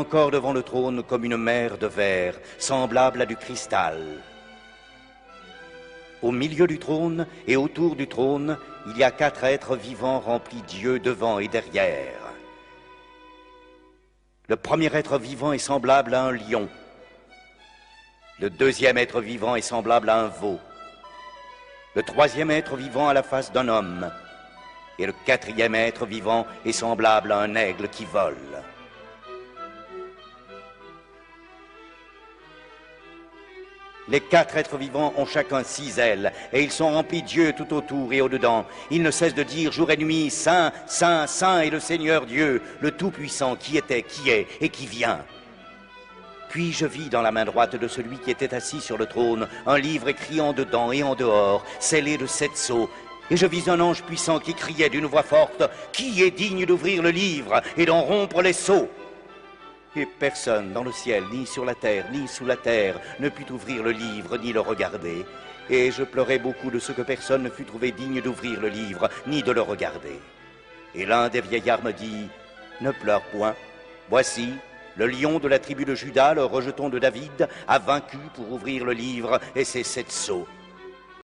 encore devant le trône comme une mer de verre, semblable à du cristal. Au milieu du trône et autour du trône, il y a 4 êtres vivants remplis d'yeux devant et derrière. Le premier être vivant est semblable à un lion. Le deuxième être vivant est semblable à un veau. Le troisième être vivant a la face d'un homme. Et le quatrième être vivant est semblable à un aigle qui vole. Les 4 êtres vivants ont chacun 6 ailes, et ils sont remplis d'yeux tout autour et au-dedans. Ils ne cessent de dire jour et nuit, Saint, Saint, Saint est le Seigneur Dieu, le Tout-Puissant, qui était, qui est et qui vient. Puis je vis dans la main droite de celui qui était assis sur le trône un livre écrit en dedans et en dehors, scellé de 7 sceaux. Et je vis un ange puissant qui criait d'une voix forte, « Qui est digne d'ouvrir le livre et d'en rompre les sceaux ?» Et personne dans le ciel, ni sur la terre, ni sous la terre, ne put ouvrir le livre, ni le regarder. Et je pleurais beaucoup de ce que personne ne fut trouvé digne d'ouvrir le livre, ni de le regarder. Et l'un des vieillards me dit, « Ne pleure point. Voici, le lion de la tribu de Juda, le rejeton de David, a vaincu pour ouvrir le livre et ses 7 sceaux. »